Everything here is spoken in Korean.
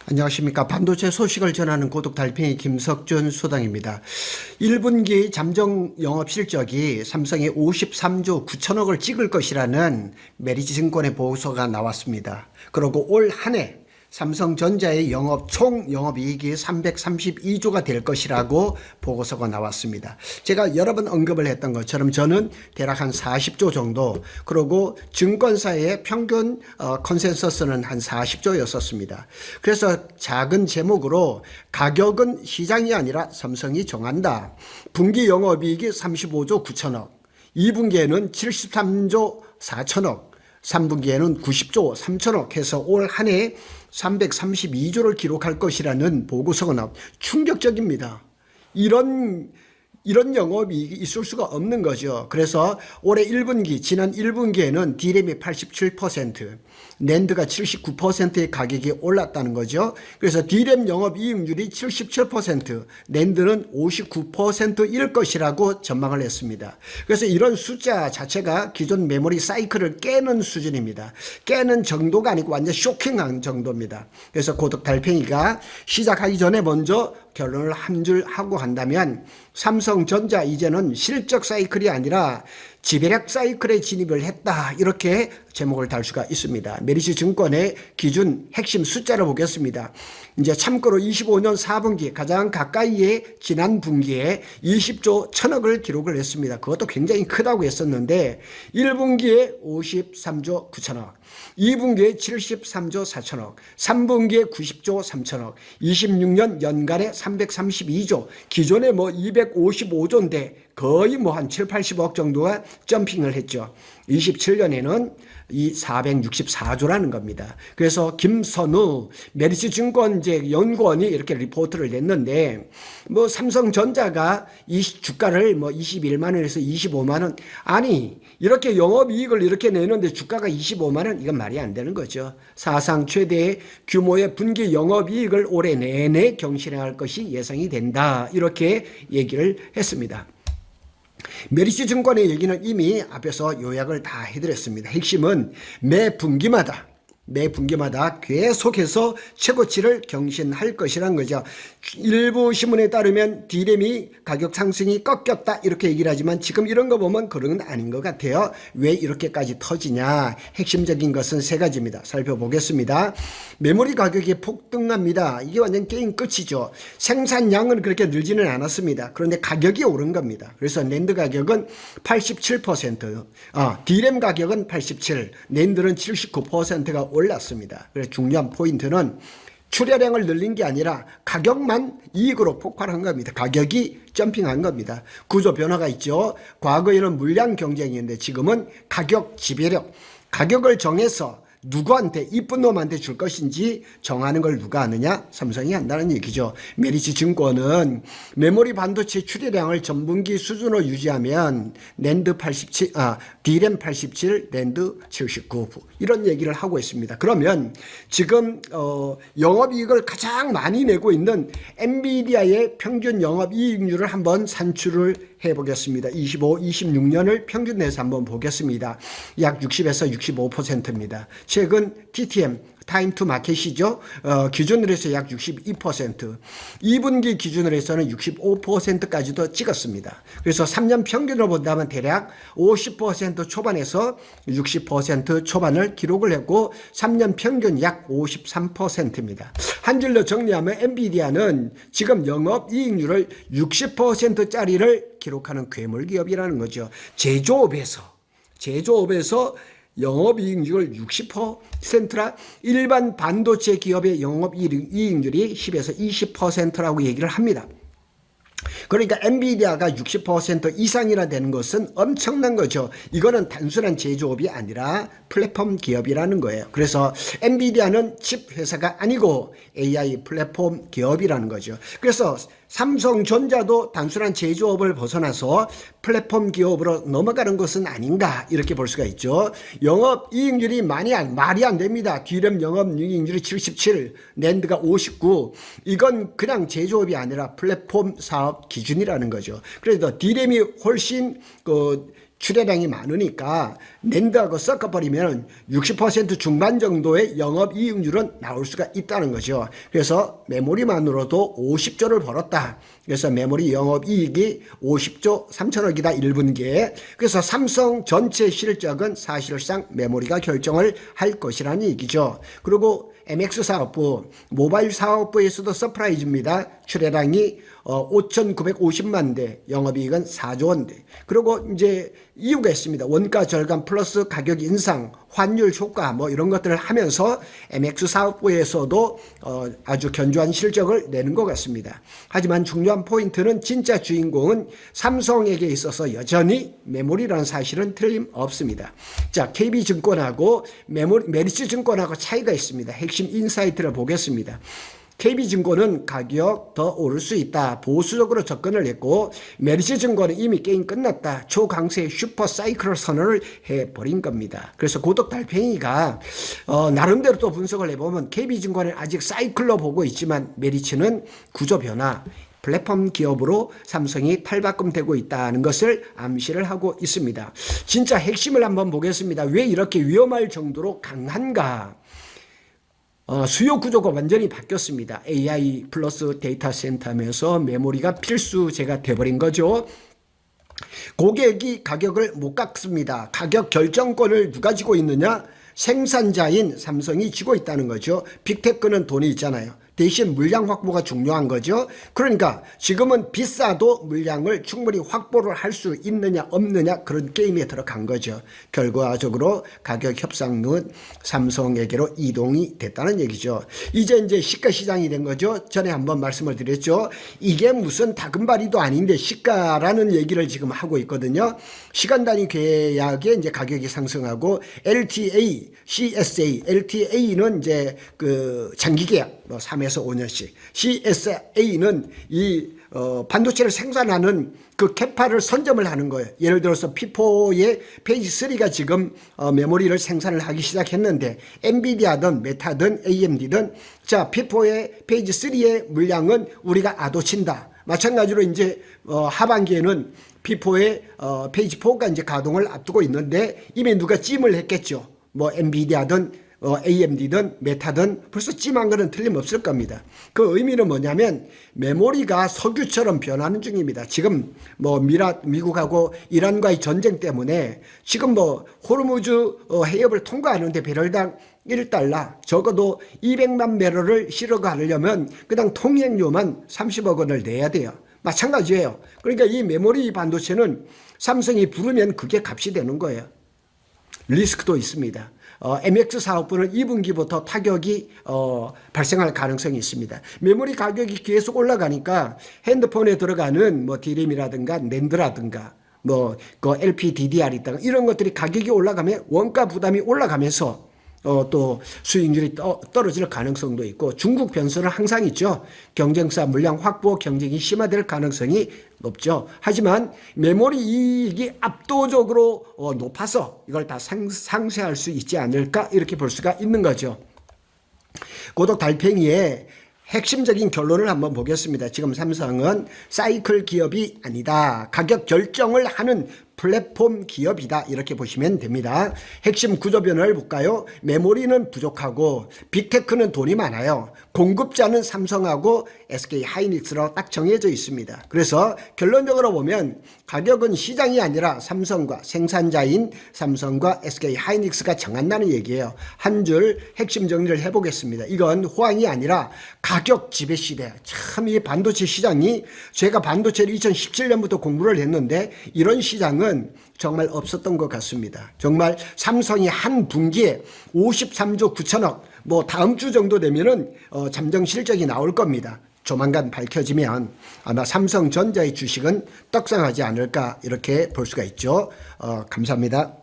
안녕하십니까. 반도체 소식을 전하는 고독 달팽이 김석준 소장입니다. 1분기 잠정 영업 실적이 삼성이 53조 9천억을 찍을 것이라는 메리츠증권의 보고서가 나왔습니다. 그리고 올 한 해 삼성전자의 총 영업이익이 332조가 될 것이라고 보고서가 나왔습니다. 제가 여러 번 언급을 했던 것처럼 저는 대략 한 40조 정도, 그리고 증권사의 평균 컨센서스는 한 40조였었습니다. 그래서 작은 제목으로 가격은 시장이 아니라 삼성이 정한다. 분기 영업이익이 35조 9천억, 2분기에는 73조 4천억, 3분기에는 90조 3천억 해서 올 한 해 332조를 기록할 것이라는 보고서가 나옵니다. 충격적입니다. 이런 영업이익이 있을 수가 없는 거죠. 그래서 올해 1분기, 지난 1분기에는 D램이 87%, 낸드가 79%의 가격이 올랐다는 거죠. 그래서 D램 영업이익률이 77%, 낸드는 59%일 것이라고 전망을 했습니다. 그래서 이런 숫자 자체가 기존 메모리 사이클을 깨는 수준입니다. 깨는 정도가 아니고 완전 쇼킹한 정도입니다. 그래서 고독 달팽이가 시작하기 전에 먼저 결론을 한 줄 하고 한다면, 삼성전자 이제는 실적 사이클이 아니라 지배력 사이클에 진입을 했다, 이렇게 제목을 달 수가 있습니다. 메리츠증권의 기준 핵심 숫자를 보겠습니다. 이제 참고로 25년 4분기 가장 가까이에 지난 분기에 20조 1000억을 기록을 했습니다. 그것도 굉장히 크다고 했었는데 1분기에 53조 9천억, 2분기에 73조 4천억, 3분기에 90조 3천억, 26년 연간에 332조, 기존에 255조인데 거의 한 7, 80억 정도가 점핑을 했죠. 27년에는 이 464조라는 겁니다. 그래서 김선우 메리츠증권 연구원이 이렇게 리포트를 냈는데, 삼성전자가 이 주가를 21만 원에서 25만 원, 아니 이렇게 영업이익을 이렇게 내는데 주가가 25만 원, 이건 말이 안 되는 거죠. 사상 최대 규모의 분기 영업이익을 올해 내내 경신할 것이 예상이 된다, 이렇게 얘기를 했습니다. 메리츠증권의 얘기는 이미 앞에서 요약을 다 해드렸습니다. 핵심은 매 분기마다 계속해서 최고치를 경신할 것이라는 거죠. 일부 신문에 따르면 D램이 가격 상승이 꺾였다, 이렇게 얘기를 하지만 지금 이런 거 보면 그런 건 아닌 것 같아요. 왜 이렇게까지 터지냐? 핵심적인 것은 세 가지입니다. 살펴보겠습니다. 메모리 가격이 폭등합니다. 이게 완전 게임 끝이죠. 생산량은 그렇게 늘지는 않았습니다. 그런데 가격이 오른 겁니다. 그래서 낸드 가격은 87%, D램 가격은 87%, 낸드는 79%가 올랐습니다. 그래서 중요한 포인트는 출하량을 늘린 게 아니라 가격만 이익으로 폭발한 겁니다. 가격이 점핑한 겁니다. 구조 변화가 있죠. 과거에는 물량 경쟁이었는데 지금은 가격 지배력, 가격을 정해서 누구한테, 이쁜 놈한테 줄 것인지 정하는 걸 누가 하느냐? 삼성이 한다는 얘기죠. 메리츠증권은 메모리 반도체 출하량을 전분기 수준으로 유지하면 D램 87, 낸드 79, 이런 얘기를 하고 있습니다. 그러면 지금 영업이익을 가장 많이 내고 있는 엔비디아의 평균 영업이익률을 한번 산출을 해보겠습니다. 25, 26년을 평균 내서 한번 보겠습니다. 약 60에서 65%입니다. 최근 TTM, 타임 투 마켓이죠. 기준으로 해서 약 62%, 2분기 기준으로 해서는 65%까지도 찍었습니다. 그래서 3년 평균으로 본다면 대략 50% 초반에서 60% 초반을 기록을 했고 3년 평균 약 53%입니다. 한 줄로 정리하면 엔비디아는 지금 영업이익률을 60%짜리를 기록하는 괴물기업이라는 거죠. 제조업에서 영업이익률을 60%라 일반 반도체 기업의 영업이익률이 10에서 20%라고 얘기를 합니다. 그러니까 엔비디아가 60% 이상이나 되는 것은 엄청난 거죠. 이거는 단순한 제조업이 아니라 플랫폼 기업이라는 거예요. 그래서 엔비디아는 칩 회사가 아니고 AI 플랫폼 기업이라는 거죠. 그래서 삼성전자도 단순한 제조업을 벗어나서 플랫폼 기업으로 넘어가는 것은 아닌가, 이렇게 볼 수가 있죠. 영업이익률이 말이 안 됩니다. D램 영업이익률이 77, 낸드가 59, 이건 그냥 제조업이 아니라 플랫폼 사업 기준이라는 거죠. 그래서 D램이 훨씬 출하량이 많으니까 낸드하고 섞어버리면 60% 중반 정도의 영업이익률은 나올 수가 있다는 거죠. 그래서 메모리만으로도 50조를 벌었다. 그래서 메모리 영업이익이 50조 3천억이다 1분기에. 그래서 삼성 전체 실적은 사실상 메모리가 결정을 할 것이라는 얘기죠. 그리고 MX 사업부, 모바일 사업부에서도 서프라이즈입니다. 출하량이 5,950만 대, 영업이익은 4조 원대. 그리고 이제 이유가 있습니다. 원가 절감 플러스 가격 인상, 환율 효과 뭐 이런 것들을 하면서 MX 사업부에서도 아주 견조한 실적을 내는 것 같습니다. 하지만 중요한 포인트는 진짜 주인공은 삼성에게 있어서 여전히 메모리라는 사실은 틀림없습니다. 자, KB증권하고 메리츠증권하고 차이가 있습니다. 핵심 인사이트를 보겠습니다. KB증권은 가격 더 오를 수 있다. 보수적으로 접근을 했고 메리츠증권은 이미 게임 끝났다. 초강세 슈퍼사이클 선언을 해버린 겁니다. 그래서 고독 달팽이가 나름대로 또 분석을 해보면 KB증권은 아직 사이클로 보고 있지만 메리츠는 구조 변화, 플랫폼 기업으로 삼성이 탈바꿈되고 있다는 것을 암시를 하고 있습니다. 진짜 핵심을 한번 보겠습니다. 왜 이렇게 위험할 정도로 강한가? 수요 구조가 완전히 바뀌었습니다. AI 플러스 데이터 센터면서 메모리가 필수제가 돼버린 거죠. 고객이 가격을 못 깎습니다. 가격 결정권을 누가 쥐고 있느냐? 생산자인 삼성이 쥐고 있다는 거죠. 빅테크는 돈이 있잖아요. 대신 물량 확보가 중요한 거죠. 그러니까 지금은 비싸도 물량을 충분히 확보를 할 수 있느냐 없느냐 그런 게임에 들어간 거죠. 결과적으로 가격 협상은 삼성에게로 이동이 됐다는 얘기죠. 이제 시가 시장이 된 거죠. 전에 한번 말씀을 드렸죠. 이게 무슨 다금바리도 아닌데 시가라는 얘기를 지금 하고 있거든요. 시간 단위 계약에 이제 가격이 상승하고 LTA, CSA, LTA는 이제 그 장기 계약 3에서 5년씩. CSA는 이 반도체를 생산하는 그 캐파를 선점을 하는 거예요. 예를 들어서 P4의 페이지 3가 지금 메모리를 생산을 하기 시작했는데 엔비디아든 메타든 AMD든 자 P4의 페이지 3의 물량은 우리가 아도친다. 마찬가지로 이제 하반기에는 P4의 페이지 4가 이제 가동을 앞두고 있는데 이미 누가 찜을 했겠죠. 뭐 엔비디아든 AMD든 메타든 벌써 찜한 거는 틀림없을 겁니다. 그 의미는 뭐냐면 메모리가 석유처럼 변하는 중입니다. 지금 뭐 미국하고 이란과의 전쟁 때문에 지금 뭐 호르무즈 해협을 통과하는데 배럴당 1달러 적어도 200만 배럴을 실어가려면 그냥 통행료만 30억 원을 내야 돼요. 마찬가지예요. 그러니까 이 메모리 반도체는 삼성이 부르면 그게 값이 되는 거예요. 리스크도 있습니다. MX 사업부는 2분기부터 타격이 발생할 가능성이 있습니다. 메모리 가격이 계속 올라가니까 핸드폰에 들어가는 뭐 D램이라든가 낸드라든가 뭐 그 LPDDR이다가 이런 것들이 가격이 올라가면 원가 부담이 올라가면서 또 수익률이 떨어질 가능성도 있고 중국 변수는 항상 있죠. 경쟁사 물량 확보 경쟁이 심화될 가능성이 높죠. 하지만 메모리 이익이 압도적으로 높아서 이걸 다 상쇄할 수 있지 않을까 이렇게 볼 수가 있는 거죠. 고독 달팽이의 핵심적인 결론을 한번 보겠습니다. 지금 삼성은 사이클 기업이 아니다. 가격 결정을 하는 플랫폼 기업이다. 이렇게 보시면 됩니다. 핵심 구조 변화를 볼까요? 메모리는 부족하고 빅테크는 돈이 많아요. 공급자는 삼성하고 SK 하이닉스로 딱 정해져 있습니다. 그래서 결론적으로 보면 가격은 시장이 아니라 삼성과 생산자인 삼성과 SK 하이닉스가 정한다는 얘기예요. 한 줄 핵심 정리를 해보겠습니다. 이건 호황이 아니라 가격 지배 시대. 참 이 반도체 시장이 제가 반도체를 2017년부터 공부를 했는데 이런 시장은 정말 없었던 것 같습니다. 정말 삼성이 한 분기에 53조 9천억 뭐 다음 주 정도 되면은 잠정 실적이 나올 겁니다. 조만간 밝혀지면 아마 삼성전자의 주식은 떡상하지 않을까 이렇게 볼 수가 있죠. 감사합니다.